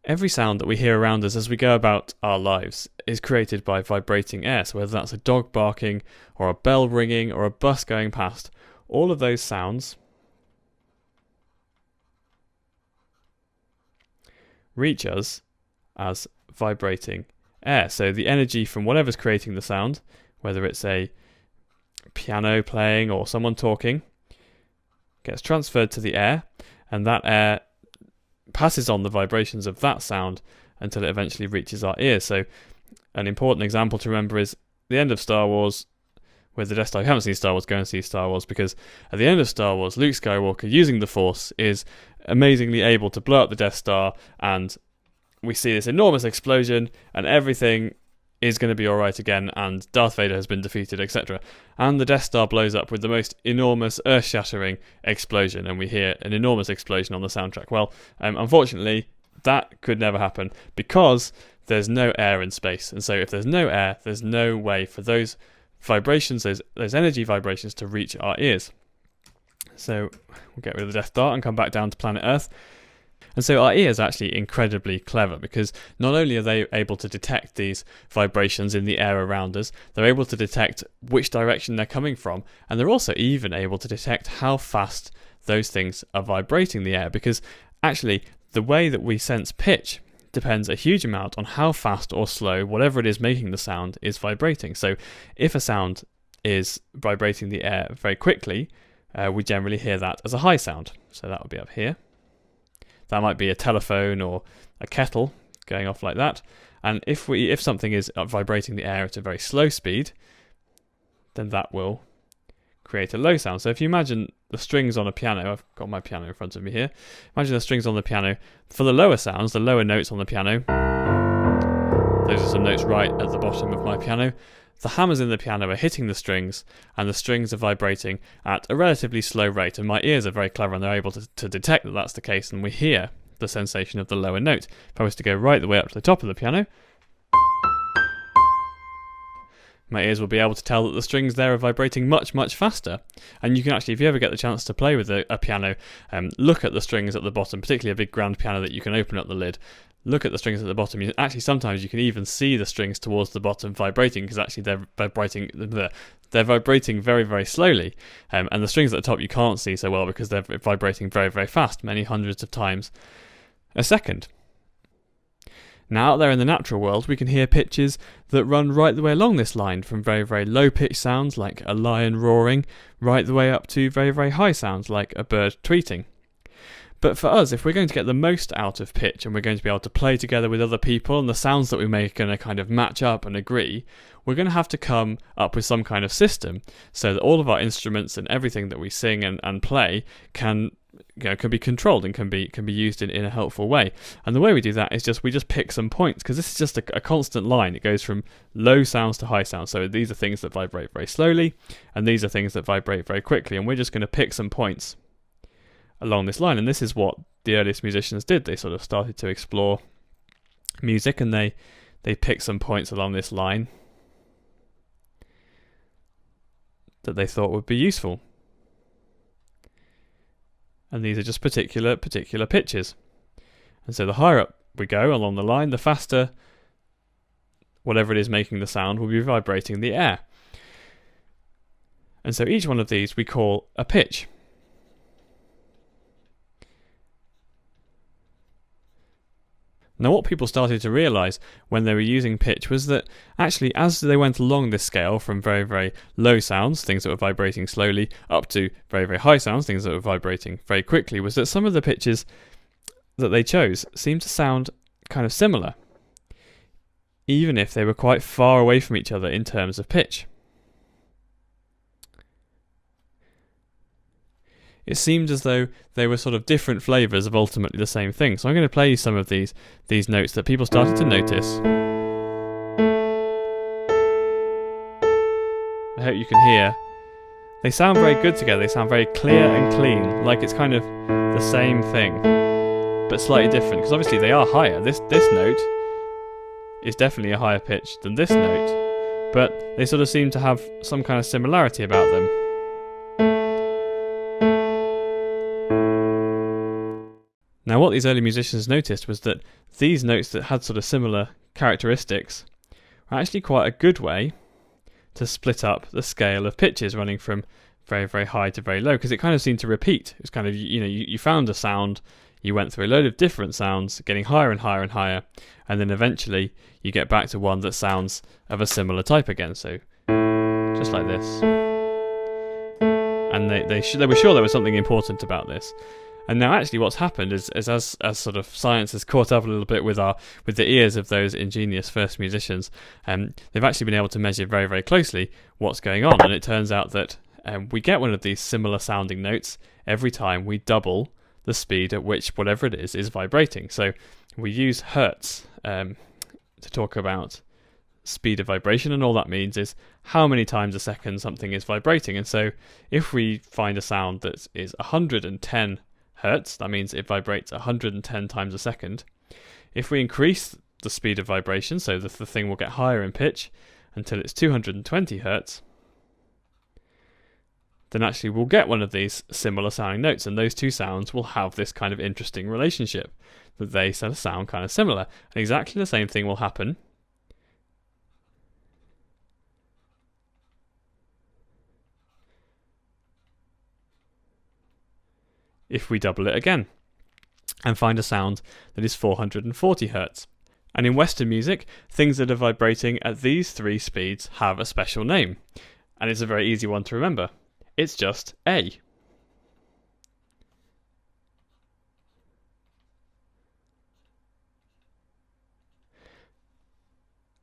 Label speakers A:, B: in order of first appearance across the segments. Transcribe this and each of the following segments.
A: Every sound that we hear around us as we go about our lives is created by vibrating air. So whether that's a dog barking or a bell ringing or a bus going past, all of those sounds reach us as vibrating air. So the energy from whatever's creating the sound, whether it's a piano playing or someone talking, gets transferred to the air, and that air passes on the vibrations of that sound until it eventually reaches our ears. So an important example to remember is the end of Star Wars with the Death Star. If you haven't seen Star Wars, go and see Star Wars, because at the end of Star Wars, Luke Skywalker, using the Force, is amazingly able to blow up the Death Star, and we see this enormous explosion, and everything is going to be alright again, and Darth Vader has been defeated, etc. And the Death Star blows up with the most enormous, earth-shattering explosion, and we hear an enormous explosion on the soundtrack. Well, unfortunately, that could never happen, because there's no air in space. And so if there's no air, there's no way for those vibrations, those energy vibrations, to reach our ears. So we'll get rid of the Death Star and come back down to planet Earth. And so our ears are actually incredibly clever, because not only are they able to detect these vibrations in the air around us, they're able to detect which direction they're coming from, and they're also even able to detect how fast those things are vibrating the air, because actually the way that we sense pitch depends a huge amount on how fast or slow whatever it is making the sound is vibrating. So if a sound is vibrating the air very quickly, we generally hear that as a high sound. So that would be up here. That might be a telephone or a kettle going off like that. And if something is vibrating the air at a very slow speed, then that will create a low sound. So if you imagine the strings on a piano, I've got my piano in front of me here. Imagine the strings on the piano. For the lower sounds, the lower notes on the piano, those are some notes right at the bottom of my piano. The hammers in the piano are hitting the strings, and the strings are vibrating at a relatively slow rate, and my ears are very clever, and they're able to detect that that's the case, and we hear the sensation of the lower note. If I was to go right the way up to the top of the piano, my ears will be able to tell that the strings there are vibrating much, much faster. And you can actually, if you ever get the chance to play with a piano, look at the strings at the bottom, particularly a big grand piano that you can open up the lid. Look at the strings at the bottom. Actually, sometimes you can even see the strings towards the bottom vibrating, because actually they're vibrating very, very slowly. And the strings at the top you can't see so well, because they're vibrating very, very fast, many hundreds of times a second. Now, out there in the natural world, we can hear pitches that run right the way along this line, from very, very low-pitched sounds like a lion roaring, right the way up to very, very high sounds like a bird tweeting. But for us, if we're going to get the most out of pitch, and we're going to be able to play together with other people, and the sounds that we make are going to kind of match up and agree, we're going to have to come up with some kind of system so that all of our instruments and everything that we sing and play can be controlled and can be used in a helpful way. And the way we do that is we just pick some points, because this is just a constant line. It goes from low sounds to high sounds. So these are things that vibrate very slowly, and these are things that vibrate very quickly, and we're just going to pick some points along this line. And this is what the earliest musicians did. They sort of started to explore music, and they picked some points along this line that they thought would be useful. And these are just particular pitches. And so the higher up we go along the line, the faster whatever it is making the sound will be vibrating the air. And so each one of these we call a pitch. Now, what people started to realise when they were using pitch was that actually, as they went along this scale from very, very low sounds, things that were vibrating slowly, up to very, very high sounds, things that were vibrating very quickly, was that some of the pitches that they chose seemed to sound kind of similar, even if they were quite far away from each other in terms of pitch. It seemed as though they were sort of different flavours of ultimately the same thing. So I'm going to play you some of these notes that people started to notice. I hope you can hear. They sound very good together. They sound very clear and clean, like it's kind of the same thing, but slightly different, because obviously they are higher. This note is definitely a higher pitch than this note, but they sort of seem to have some kind of similarity about them. Now, Now what these early musicians noticed was that these notes that had sort of similar characteristics were actually quite a good way to split up the scale of pitches running from very, very high to very low, because it kind of seemed to repeat. It was kind of, you found a sound, you went through a load of different sounds, getting higher and higher and higher, and then eventually you get back to one that sounds of a similar type again. So just like this. And they were sure there was something important about this. And now actually what's happened is as sort of science has caught up a little bit with the ears of those ingenious first musicians, they've actually been able to measure very, very closely what's going on. And it turns out that we get one of these similar sounding notes every time we double the speed at which whatever it is vibrating. So we use hertz to talk about speed of vibration, and all that means is how many times a second something is vibrating. And so if we find a sound that is 110 hertz, that means it vibrates 110 times a second. If we increase the speed of vibration, so that the thing will get higher in pitch until it's 220 hertz, then actually we'll get one of these similar sounding notes, and those two sounds will have this kind of interesting relationship, that they sort of sound kind of similar. And exactly the same thing will happen if we double it again and find a sound that is 440 hertz. And in Western music, things that are vibrating at these three speeds have a special name, and it's a very easy one to remember. It's just A.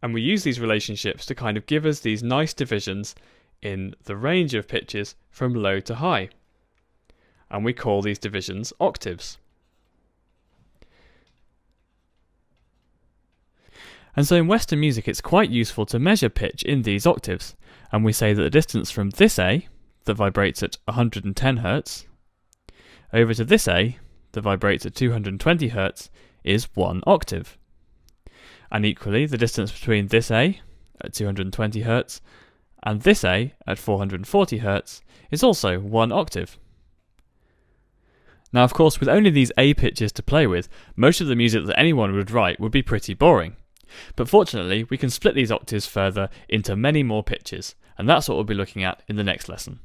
A: And we use these relationships to kind of give us these nice divisions in the range of pitches from low to high. And we call these divisions octaves. And so in Western music it's quite useful to measure pitch in these octaves, and we say that the distance from this A, that vibrates at 110 Hz, over to this A, that vibrates at 220 Hz, is 1 octave. And equally, the distance between this A, at 220 Hz, and this A, at 440 Hz, is also 1 octave. Now of course, with only these A pitches to play with, most of the music that anyone would write would be pretty boring. But fortunately, we can split these octaves further into many more pitches, and that's what we'll be looking at in the next lesson.